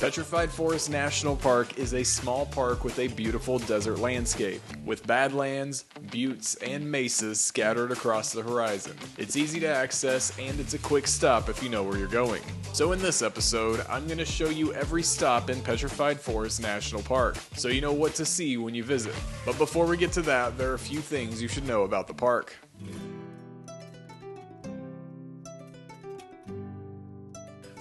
Petrified Forest National Park is a small park with a beautiful desert landscape, with badlands, buttes, and mesas scattered across the horizon. It's easy to access, and it's a quick stop if you know where you're going. So in this episode, I'm going to show you every stop in Petrified Forest National Park, so you know what to see when you visit. But before we get to that, there are a few things you should know about the park.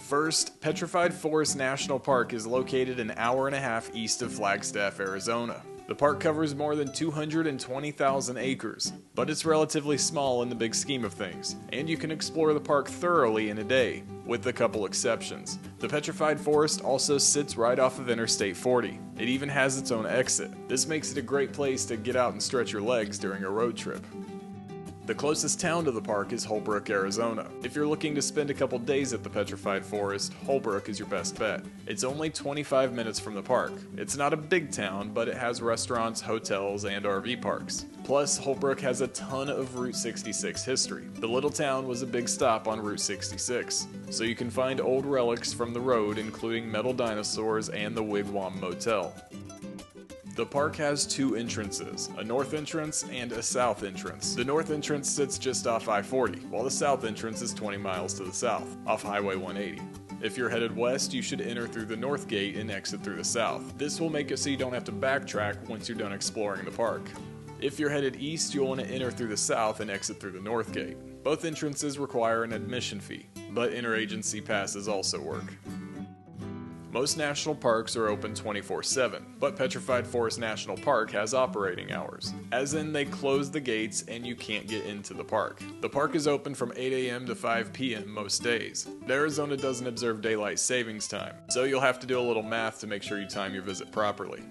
First, Petrified Forest National Park is located an hour and a half east of Flagstaff, Arizona. The park covers more than 220,000 acres, but it's relatively small in the big scheme of things, and you can explore the park thoroughly in a day, with a couple exceptions. The Petrified Forest also sits right off of Interstate 40. It even has its own exit. This makes it a great place to get out and stretch your legs during a road trip. The closest town to the park is Holbrook, Arizona. If you're looking to spend a couple days at the Petrified Forest, Holbrook is your best bet. It's only 25 minutes from the park. It's not a big town, but it has restaurants, hotels, and RV parks. Plus, Holbrook has a ton of Route 66 history. The little town was a big stop on Route 66, so you can find old relics from the road, including metal dinosaurs and the Wigwam Motel. The park has two entrances, a north entrance and a south entrance. The north entrance sits just off I-40, while the south entrance is 20 miles to the south, off Highway 180. If you're headed west, you should enter through the north gate and exit through the south. This will make it so you don't have to backtrack once you're done exploring the park. If you're headed east, you'll want to enter through the south and exit through the north gate. Both entrances require an admission fee, but interagency passes also work. Most national parks are open 24/7, but Petrified Forest National Park has operating hours, as in they close the gates and you can't get into the park. The park is open from 8 a.m. to 5 p.m. most days. Arizona doesn't observe daylight savings time, so you'll have to do a little math to make sure you time your visit properly.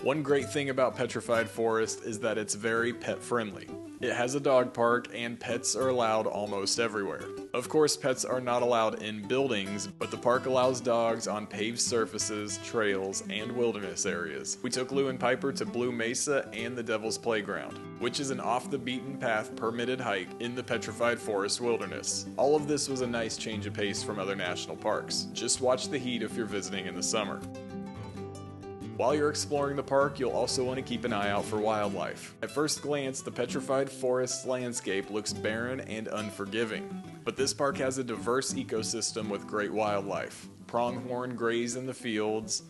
One great thing about Petrified Forest is that it's very pet-friendly. It has a dog park, and pets are allowed almost everywhere. Of course, pets are not allowed in buildings, but the park allows dogs on paved surfaces, trails, and wilderness areas. We took Lou and Piper to Blue Mesa and the Devil's Playground, which is an off-the-beaten-path permitted hike in the Petrified Forest wilderness. All of this was a nice change of pace from other national parks. Just watch the heat if you're visiting in the summer. While you're exploring the park, you'll also want to keep an eye out for wildlife. At first glance, the Petrified Forest landscape looks barren and unforgiving, but this park has a diverse ecosystem with great wildlife. Pronghorn graze in the fields,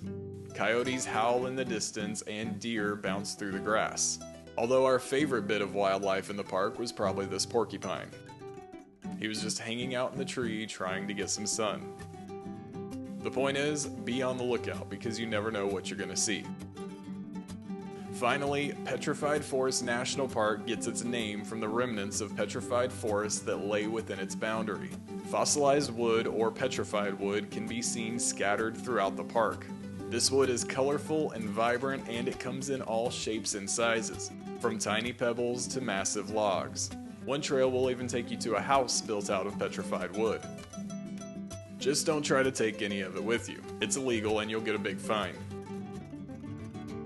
coyotes howl in the distance, and deer bounce through the grass. Although our favorite bit of wildlife in the park was probably this porcupine. He was just hanging out in the tree trying to get some sun. The point is, be on the lookout because you never know what you're going to see. Finally, Petrified Forest National Park gets its name from the remnants of petrified forests that lay within its boundary. Fossilized wood or petrified wood can be seen scattered throughout the park. This wood is colorful and vibrant, and it comes in all shapes and sizes, from tiny pebbles to massive logs. One trail will even take you to a house built out of petrified wood. Just don't try to take any of it with you. It's illegal and you'll get a big fine.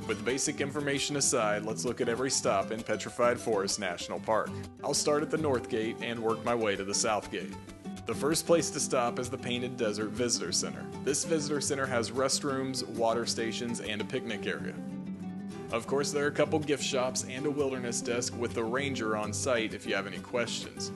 With basic information aside, let's look at every stop in Petrified Forest National Park. I'll start at the North Gate and work my way to the South Gate. The first place to stop is the Painted Desert Visitor Center. This visitor center has restrooms, water stations, and a picnic area. Of course, there are a couple gift shops and a wilderness desk with a ranger on site if you have any questions.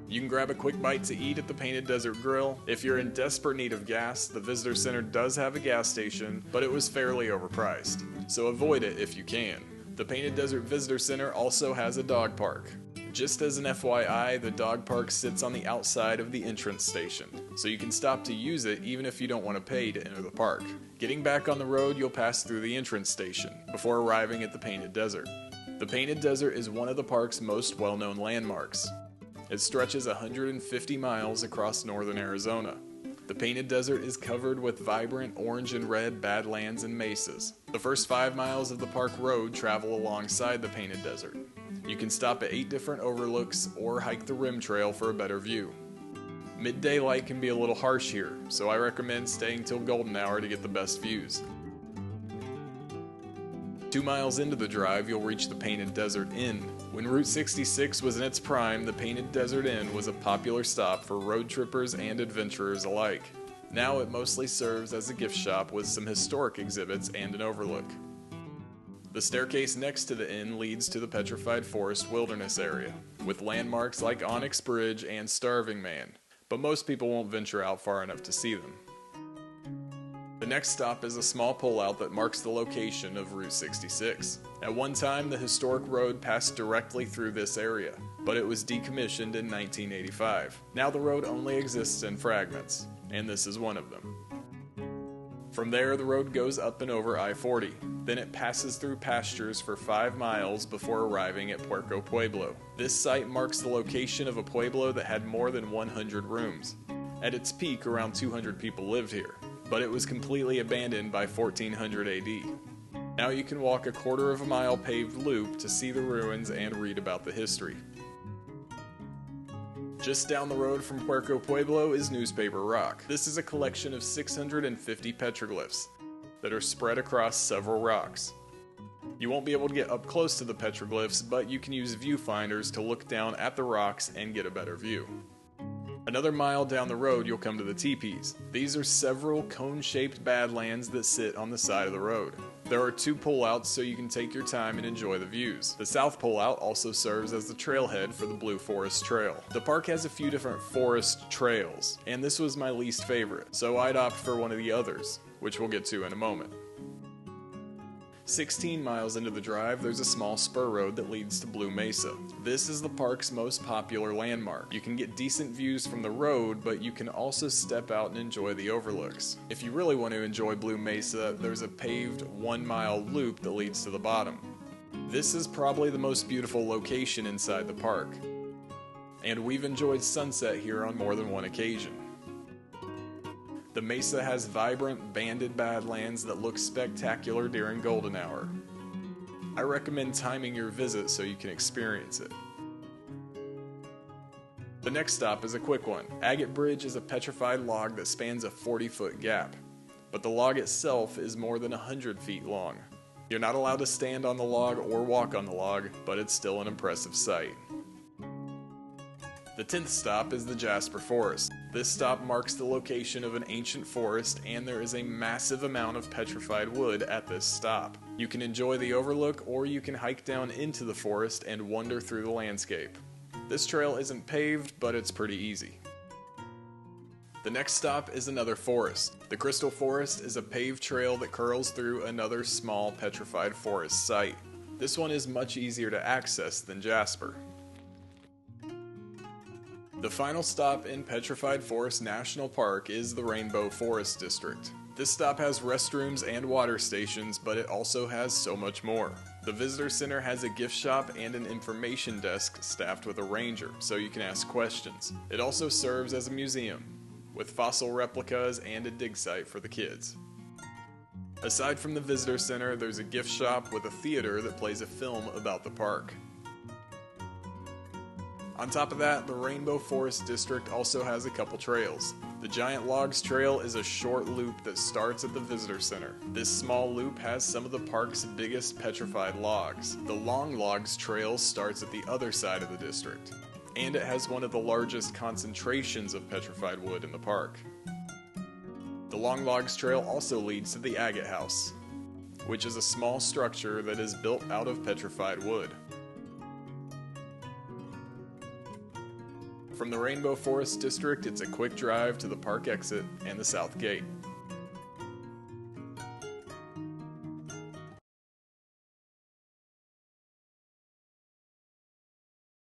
You can grab a quick bite to eat at the Painted Desert Grill. If you're in desperate need of gas, the visitor center does have a gas station, but it was fairly overpriced, so avoid it if you can. The Painted Desert Visitor Center also has a dog park. Just as an FYI, the dog park sits on the outside of the entrance station, so you can stop to use it even if you don't want to pay to enter the park. Getting back on the road, you'll pass through the entrance station before arriving at the Painted Desert. The Painted Desert is one of the park's most well-known landmarks. It stretches 150 miles across northern Arizona. The Painted Desert is covered with vibrant orange and red badlands and mesas. The first 5 miles of the park road travel alongside the Painted Desert. You can stop at 8 different overlooks or hike the rim trail for a better view. Midday light can be a little harsh here, so I recommend staying till golden hour to get the best views. 2 miles into the drive, you'll reach the Painted Desert Inn. When Route 66 was in its prime, the Painted Desert Inn was a popular stop for road trippers and adventurers alike. Now it mostly serves as a gift shop with some historic exhibits and an overlook. The staircase next to the inn leads to the Petrified Forest Wilderness area, with landmarks like Onyx Bridge and Starving Man, but most people won't venture out far enough to see them. The next stop is a small pullout that marks the location of Route 66. At one time, the historic road passed directly through this area, but it was decommissioned in 1985. Now the road only exists in fragments, and this is one of them. From there, the road goes up and over I-40. Then it passes through pastures for 5 miles before arriving at Puerto Pueblo. This site marks the location of a pueblo that had more than 100 rooms. At its peak, around 200 people lived here, but it was completely abandoned by 1400 AD. Now you can walk a 1/4 of a mile paved loop to see the ruins and read about the history. Just down the road from Puerto Pueblo is Newspaper Rock. This is a collection of 650 petroglyphs that are spread across several rocks. You won't be able to get up close to the petroglyphs, but you can use viewfinders to look down at the rocks and get a better view. Another mile down the road you'll come to the teepees. These are several cone-shaped badlands that sit on the side of the road. There are 2 pullouts so you can take your time and enjoy the views. The south pullout also serves as the trailhead for the Blue Forest Trail. The park has a few different forest trails, and this was my least favorite, so I'd opt for one of the others, which we'll get to in a moment. 16 miles into the drive, there's a small spur road that leads to Blue Mesa. This is the park's most popular landmark. You can get decent views from the road, but you can also step out and enjoy the overlooks. If you really want to enjoy Blue Mesa, there's a paved 1-mile loop that leads to the bottom. This is probably the most beautiful location inside the park, and we've enjoyed sunset here on more than one occasion. The mesa has vibrant, banded badlands that look spectacular during golden hour. I recommend timing your visit so you can experience it. The next stop is a quick one. Agate Bridge is a petrified log that spans a 40-foot gap, but the log itself is more than 100 feet long. You're not allowed to stand on the log or walk on the log, but it's still an impressive sight. The 10th stop is the Jasper Forest. This stop marks the location of an ancient forest, and there is a massive amount of petrified wood at this stop. You can enjoy the overlook, or you can hike down into the forest and wander through the landscape. This trail isn't paved, but it's pretty easy. The next stop is another forest. The Crystal Forest is a paved trail that curls through another small petrified forest site. This one is much easier to access than Jasper. The final stop in Petrified Forest National Park is the Rainbow Forest District. This stop has restrooms and water stations, but it also has so much more. The visitor center has a gift shop and an information desk staffed with a ranger, so you can ask questions. It also serves as a museum, with fossil replicas and a dig site for the kids. Aside from the visitor center, there's a gift shop with a theater that plays a film about the park. On top of that, the Rainbow Forest District also has a couple trails. The Giant Logs Trail is a short loop that starts at the Visitor Center. This small loop has some of the park's biggest petrified logs. The Long Logs Trail starts at the other side of the district, and it has one of the largest concentrations of petrified wood in the park. The Long Logs Trail also leads to the Agate House, which is a small structure that is built out of petrified wood. From the Rainbow Forest District, it's a quick drive to the park exit and the south gate.